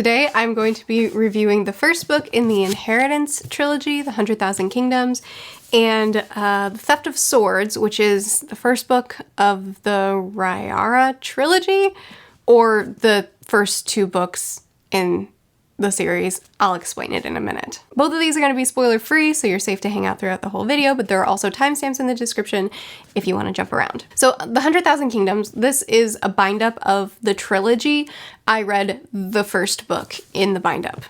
Today I'm going to be reviewing the first book in the Inheritance trilogy, The 100,000 Kingdoms, and The Theft of Swords, which is the first book of the Rayara trilogy, or the first two books in the series. I'll explain it in a minute. Both of these are going to be spoiler free, so you're safe to hang out throughout the whole video, but there are also timestamps in the description if you want to jump around. So The 100,000 Kingdoms, this is a bind up of the trilogy. I read the first book in the bind up,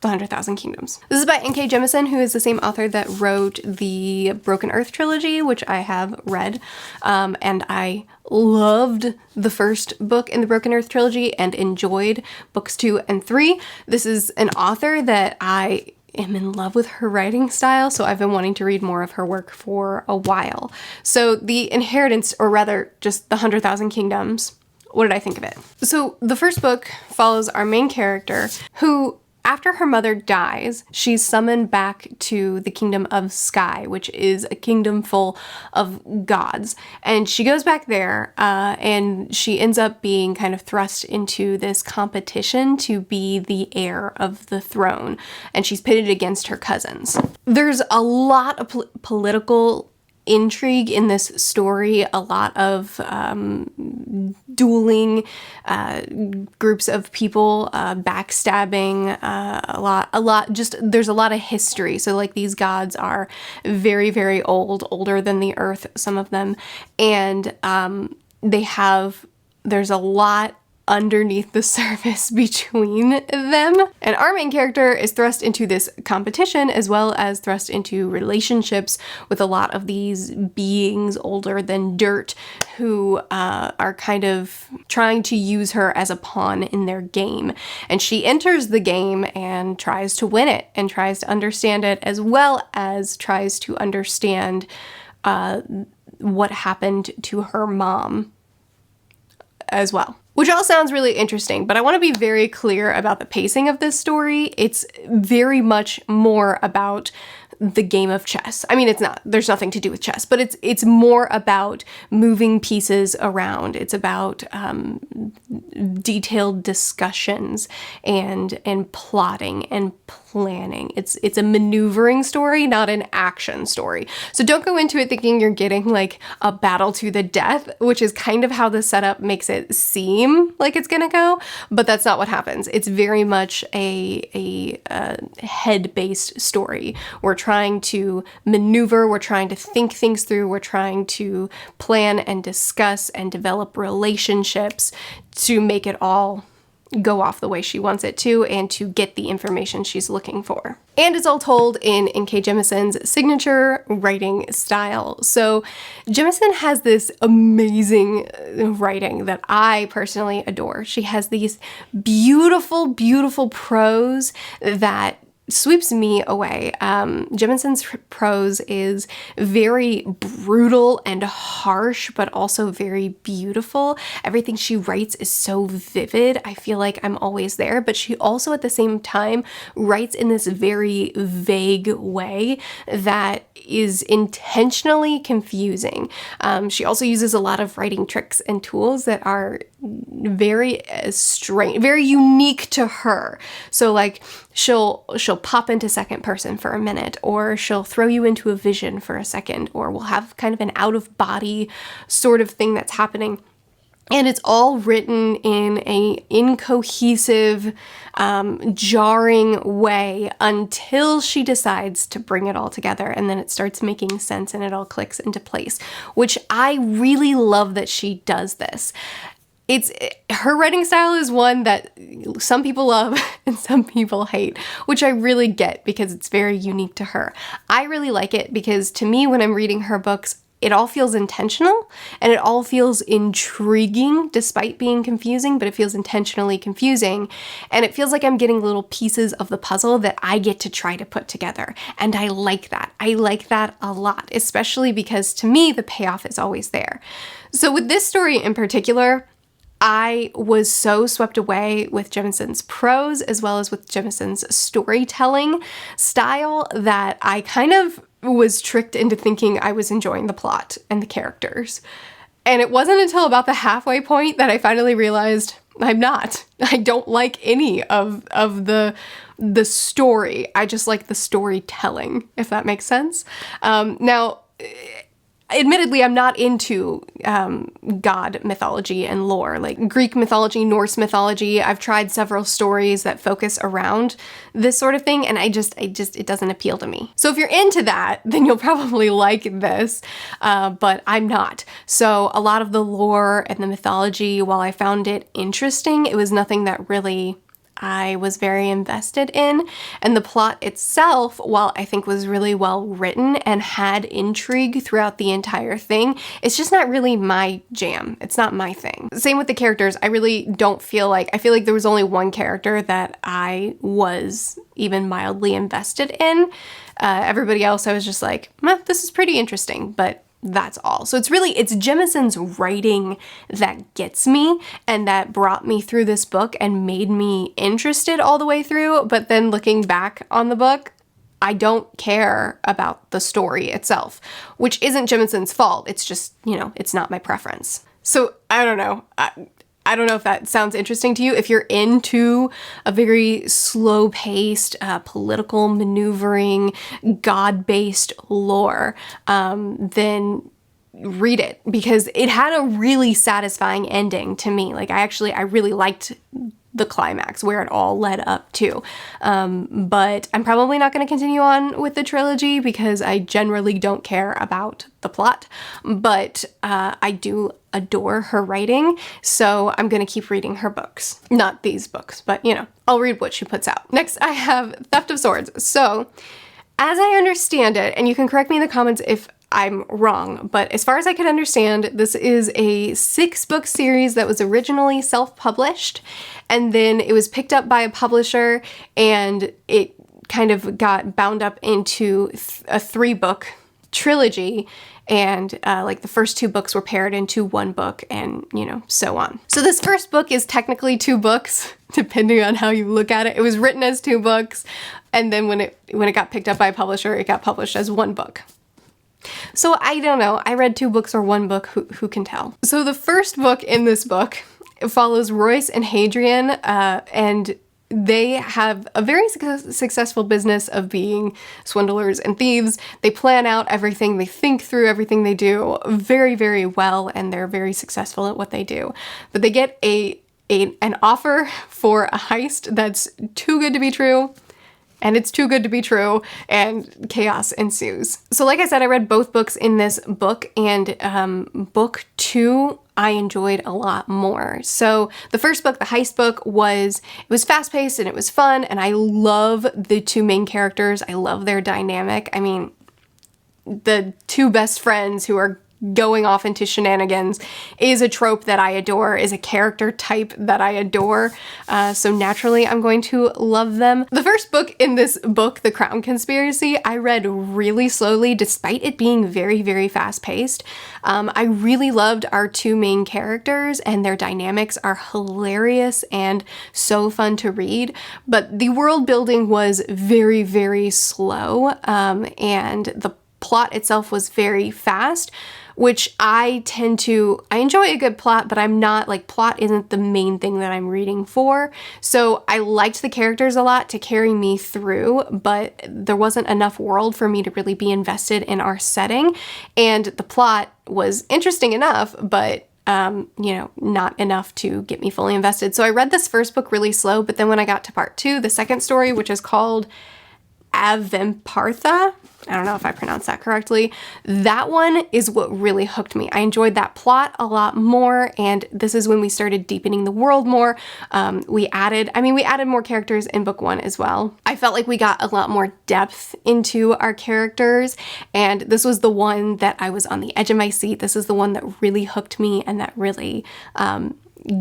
The 100,000 Kingdoms. This is by N.K. Jemisin, who is the same author that wrote the Broken Earth trilogy, which I have read, and I loved the first book in the Broken Earth trilogy and enjoyed books 2 and 3. This is an author that I am in love with her writing style, so I've been wanting to read more of her work for a while. So The Inheritance, or rather just The 100,000 Kingdoms, what did I think of it? So the first book follows our main character who, after her mother dies, she's summoned back to the kingdom of Sky, which is a kingdom full of gods. And she goes back there and she ends up being kind of thrust into this competition to be the heir of the throne. And she's pitted against her cousins. There's a lot of political intrigue in this story, a lot of dueling groups of people, backstabbing, there's a lot of history. So like these gods are very, very old, older than the earth, some of them, and there's a lot underneath the surface between them. And our main character is thrust into this competition as well as thrust into relationships with a lot of these beings older than dirt who are kind of trying to use her as a pawn in their game. And she enters the game and tries to win it and tries to understand it, as well as tries to understand what happened to her mom as well. Which all sounds really interesting, but I want to be very clear about the pacing of this story. It's very much more about the game of chess. I mean, it's not, there's nothing to do with chess, but it's more about moving pieces around. It's about detailed discussions and plotting and planning. It's a maneuvering story, not an action story. So don't go into it thinking you're getting like a battle to the death, which is kind of how the setup makes it seem like it's gonna go, but that's not what happens. It's very much a head-based story. We're trying to maneuver, we're trying to think things through, we're trying to plan and discuss and develop relationships to make it all go off the way she wants it to and to get the information she's looking for. And it's all told in N.K. Jemisin's signature writing style. So Jemisin has this amazing writing that I personally adore. She has these beautiful, beautiful prose that sweeps me away. Jemisin's prose is very brutal and harsh, but also very beautiful. Everything she writes is so vivid. I feel like I'm always there, but she also at the same time writes in this very vague way that is intentionally confusing. She also uses a lot of writing tricks and tools that are very strange, very unique to her. So like she'll pop into second person for a minute, or she'll throw you into a vision for a second, or we'll have kind of an out of body sort of thing that's happening. And it's all written in a incohesive, jarring way until she decides to bring it all together, and then it starts making sense and it all clicks into place, which I really love that she does this. Her writing style is one that some people love and some people hate, which I really get because it's very unique to her. I really like it because to me, when I'm reading her books, it all feels intentional and it all feels intriguing despite being confusing, but it feels intentionally confusing. And it feels like I'm getting little pieces of the puzzle that I get to try to put together. And I like that. I like that a lot, especially because to me, the payoff is always there. So with this story in particular, I was so swept away with Jemisin's prose as well as with Jemisin's storytelling style that I kind of was tricked into thinking I was enjoying the plot and the characters. And it wasn't until about the halfway point that I finally realized I'm not. I don't like any of the story. I just like the storytelling, if that makes sense. Now, admittedly, I'm not into God mythology and lore, like Greek mythology, Norse mythology. I've tried several stories that focus around this sort of thing, and it doesn't appeal to me. So if you're into that, then you'll probably like this, but I'm not. So a lot of the lore and the mythology, while I found it interesting, it was nothing that really I was very invested in, and the plot itself, while I think was really well written and had intrigue throughout the entire thing, it's just not really my jam. It's not my thing. Same with the characters. I really don't feel like, I feel like there was only one character that I was even mildly invested in. Everybody else, I was just like, this is pretty interesting, but that's all. So it's Jemisin's writing that gets me and that brought me through this book and made me interested all the way through. But then looking back on the book, I don't care about the story itself, which isn't Jemisin's fault. It's just, it's not my preference. So I don't know. I don't know if that sounds interesting to you. If you're into a very slow-paced, political maneuvering, God-based lore, then read it, because it had a really satisfying ending to me. Like I really liked the climax, where it all led up to. But I'm probably not going to continue on with the trilogy because I generally don't care about the plot. But I do adore her writing, so I'm going to keep reading her books. Not these books, but I'll read what she puts out. Next, I have Theft of Swords. So, as I understand it, and you can correct me in the comments if I'm wrong, but as far as I can understand, this is a 6-book series that was originally self-published, and then it was picked up by a publisher, and it kind of got bound up into a 3-book trilogy, and like the first 2 books were paired into 1 book, and so on. So this first book is technically 2 books, depending on how you look at it. It was written as 2 books, and then when it got picked up by a publisher, it got published as 1 book. So I don't know, I read 2 books or 1 book, who can tell? So the first book in this book follows Royce and Hadrian, and they have a very successful business of being swindlers and thieves. They plan out everything, they think through everything they do very, very well, and they're very successful at what they do. But they get an offer for a heist that's too good to be true, and it's too good to be true, and chaos ensues. So like I said, I read both books in this book, and book 2 I enjoyed a lot more. So the first book, the heist book, was fast-paced and it was fun, and I love the 2 main characters. I love their dynamic. I mean, the 2 best friends who are going off into shenanigans is a trope that I adore, is a character type that I adore, so naturally I'm going to love them. The first book in this book, The Crown Conspiracy, I read really slowly despite it being very, very fast-paced. I really loved our 2 main characters, and their dynamics are hilarious and so fun to read, but the world building was very, very slow, and the plot itself was very fast, which I enjoy a good plot, but I'm not, like, plot isn't the main thing that I'm reading for. So I liked the characters a lot to carry me through, but there wasn't enough world for me to really be invested in our setting. And the plot was interesting enough, but not enough to get me fully invested. So I read this first book really slow, but then when I got to part 2, the second story, which is called Avempartha, I don't know if I pronounced that correctly, that one is what really hooked me. I enjoyed that plot a lot more, and this is when we started deepening the world more. We added more characters in book 1 as well. I felt like we got a lot more depth into our characters, and this was the one that I was on the edge of my seat. This is the one that really hooked me and that really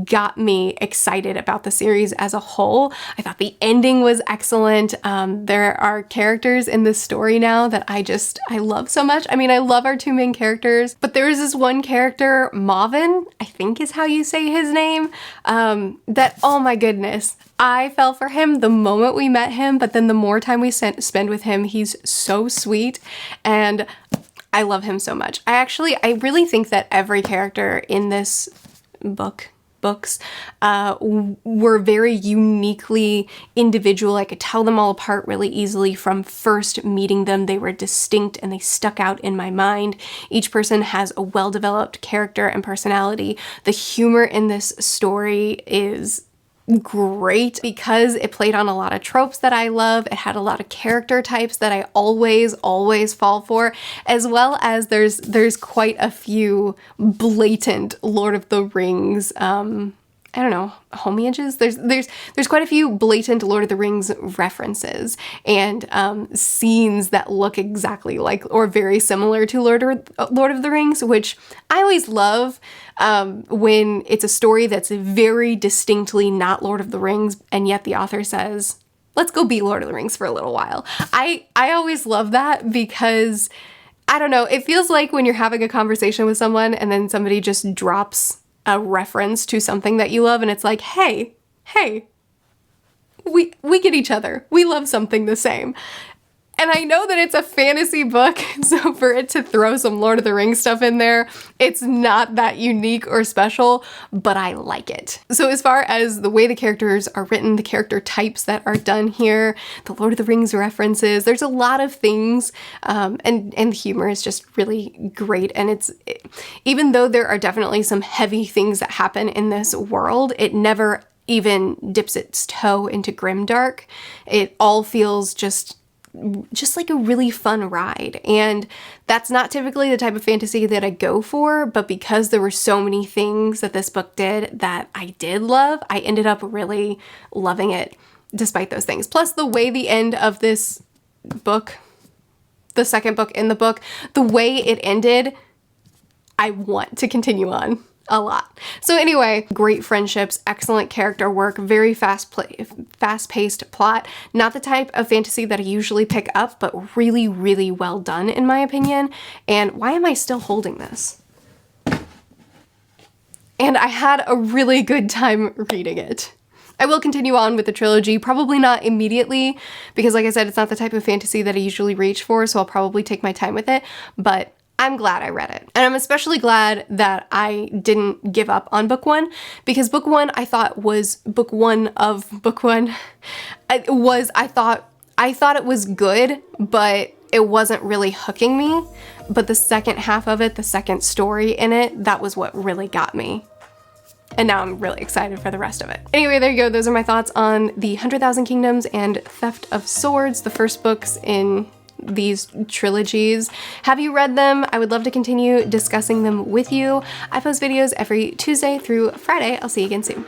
got me excited about the series as a whole. I thought the ending was excellent. There are characters in this story now that I love so much. I mean, I love our 2 main characters, but there is this one character, Mavin, I think is how you say his name, that, oh my goodness, I fell for him the moment we met him, but then the more time we spend with him, he's so sweet, and I love him so much. I really think that every character in this book, books were very uniquely individual. I could tell them all apart really easily from first meeting them. They were distinct and they stuck out in my mind. Each person has a well-developed character and personality. The humor in this story is great because it played on a lot of tropes that I love. It had a lot of character types that I always fall for, as well as there's quite a few blatant Lord of the Rings I don't know, homages? There's quite a few blatant Lord of the Rings references and scenes that look exactly like or very similar to Lord of the Rings, which I always love when it's a story that's very distinctly not Lord of the Rings, and yet the author says, let's go be Lord of the Rings for a little while. I always love that because, I don't know, it feels like when you're having a conversation with someone and then somebody just drops a reference to something that you love and it's like, hey, we get each other. We love something the same. And I know that it's a fantasy book, so for it to throw some Lord of the Rings stuff in there, it's not that unique or special, but I like it. So as far as the way the characters are written, the character types that are done here, the Lord of the Rings references, there's a lot of things, and the humor is just really great. And even though there are definitely some heavy things that happen in this world, it never even dips its toe into grimdark. It all feels just like a really fun ride. And that's not typically the type of fantasy that I go for, but because there were so many things that this book did that I did love, I ended up really loving it despite those things. Plus the way the end of this book, the second book in the book, the way it ended, I want to continue on a lot. So anyway, great friendships, excellent character work, very fast-paced plot. Not the type of fantasy that I usually pick up, but really, really well done in my opinion. And why am I still holding this? And I had a really good time reading it. I will continue on with the trilogy, probably not immediately, because like I said, it's not the type of fantasy that I usually reach for, so I'll probably take my time with it, but I'm glad I read it. And I'm especially glad that I didn't give up on book one, because book one I thought was book one of book one. I thought it was good, but it wasn't really hooking me. But the second half of it, the second story in it, that was what really got me. And now I'm really excited for the rest of it. Anyway, there you go. Those are my thoughts on the 100,000 Kingdoms and Theft of Swords, the first books in these trilogies. Have you read them? I would love to continue discussing them with you. I post videos every Tuesday through Friday. I'll see you again soon.